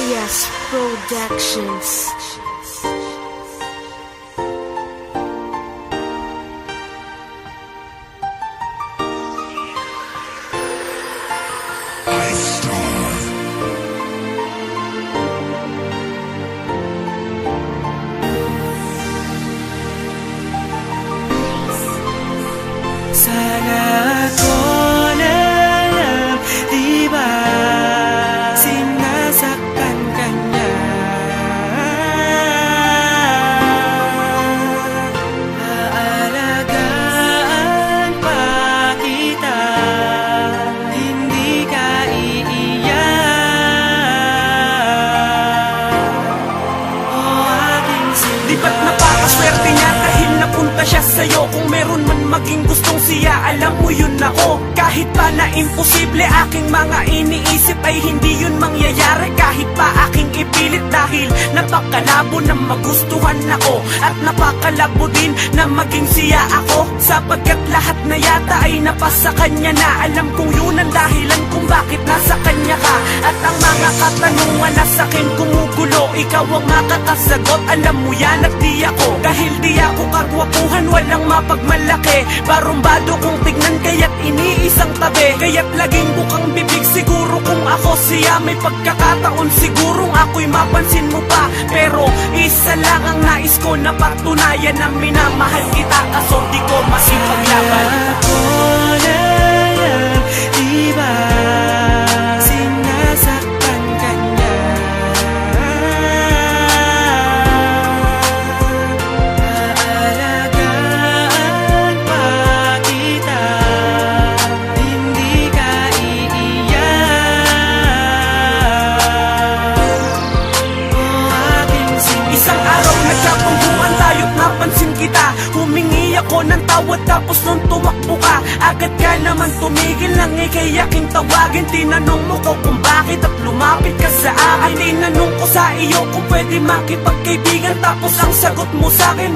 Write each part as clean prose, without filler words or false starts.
Reyes Productions. Sana ako na lang, di ba sinasaktan ka niya? Aalagaan pa kita, hindi ka iiyak. O aking sinta, di ba't napakaswerte niya dahil napunta siya sa'yo? Kung meron man maging gustong siya, alam mo yun ako. Kahit pa na imposible aking mga iniisip ay hindi yun mangyayari. Kahit pa aking ipilit dahil napakalabo na magustuhan ako, at napakalabo din na maging siya ako. Sapagkat lahat na yata ay napasa kanya na. Alam kong yun ang dahilan kung bakit nasa kanya ka. At ang mga katanungan na sa'kin kumugulo, ikaw ang makakasagot. Alam mo yan at di ako, dahil di ako kagwapuhan, walang mapagmalaki. Barumbado kong tignan kaya't iniisang tabi. Kaya't laging bukang bibig, siguro kung ako siya. May pagkakataon sigurong ako'y mapansin mo pa. Pero isa lang ang nais ko na patunayan na minamahal kita, kaso di ko masipaglaban. ako na lang, di ba sinasaktan ka niya? Aalagaan pa kita, hindi ka iiyak. O aking sinta, Isang araw nagkapungguan tayo't napansin kita. Humingi ako ng tawad tapos nung tumakbo ka, agad ka naman tumigil lang kay aking tawagin. Tinanong mo ko kung bakit at lumapit ka sa akin. Tinanong ko sa iyo kung pwede makipagkaibigan, tapos ang sagot mo sa'kin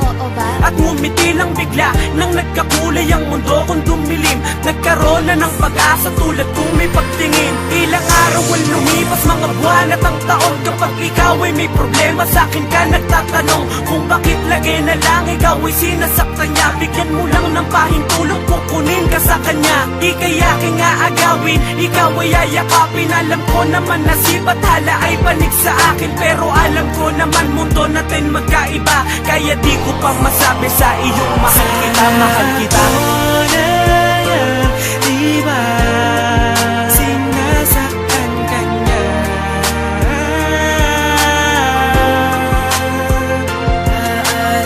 at ngumiti lang bigla. Nang nagkakulay ang mundo kong dumilim, nagkaroon na ng pag-asa tulad kong may pagtingin. Ilang araw ang lumipas, mga buwan at ang taon. Kapag ikaw ay may problema sa'kin ka nagtatanong kung bakit lagi na lang ikaw ay sinasaktan niya. Bigyan mo lang ng pahintulong, kukunin ka sa kanya. Di kaya nga agawin, ikaw ay ayakapin. Alam ko naman na si Bathala ay panig sa akin, pero alam ko naman mundo natin magkaiba. Kaya di ko pa masabi sa iyong mahal kita, mahal kita. ako na lang, di ba sinasaktan ka niya?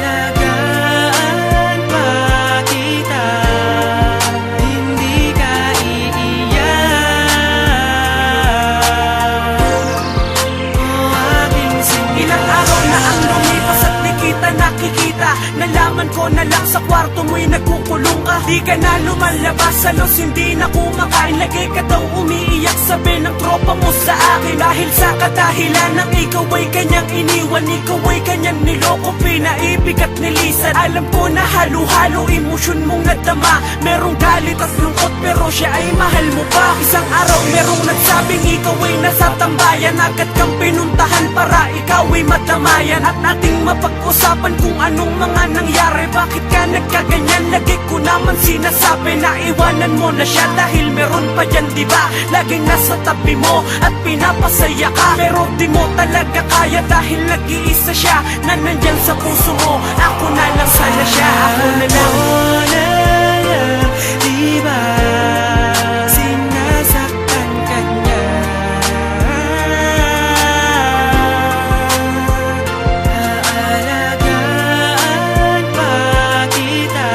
Aalagaan pa kita, hindi ka iiyak. O aking sinta, Ilang araw na ang lumipas at di kita nakikita. Nalaman ko na lang sa kwarto mo'y nagkukulong ka. Di ka na lumalabas, halos hindi na kumakain. Lagi ka daw umiiyak, sabi ng tropa mo sa akin. Dahil sa kadahilan ng ikaw ay kanyang iniwan, ikaw ay kanyang niloko, pinaibig at nilisan. Alam ko na halo-halo emosyon mong nadama. Merong galit at lungkot pero siya ay mahal mo pa. Isang araw merong nagsabing ikaw ay nasa tambayan, agad kang pinuntahan para ikaw ay madamayan. At ating mapag-usapan kung anong mga nangyari. Bakit ka nagkaganyan? Lagi ko naman sinasabi na iwanan mo na siya dahil meron pa dyan, diba? Laging nasa tabi mo at pinapasaya ka, pero di mo talaga kaya dahil nag-iisa siya na nandyan sa puso mo. Ako na lang sana siya, ako na lang. ako na lang, di ba sinasaktan ka niya? Aalagaan pa kita,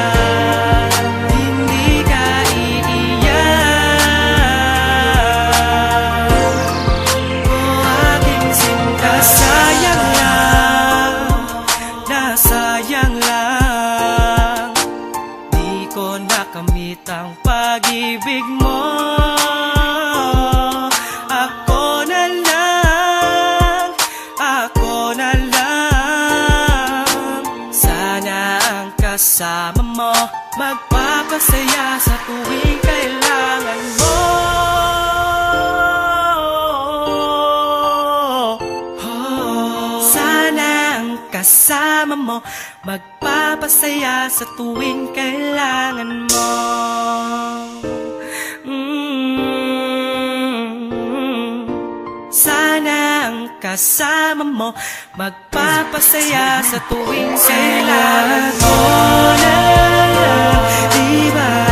hindi ka iiyak. O aking sinta, sayang lang, di ko nakamit ang pag-ibig mo. Ako na lang, sana ang kasama mo, magpapasaya sa tuwing kailangan mo. kasama mo, magpapasaya sa tuwing kailangan mo. Sana ang kasama mo, magpapasaya sa tuwing kailangan mo na, di ba?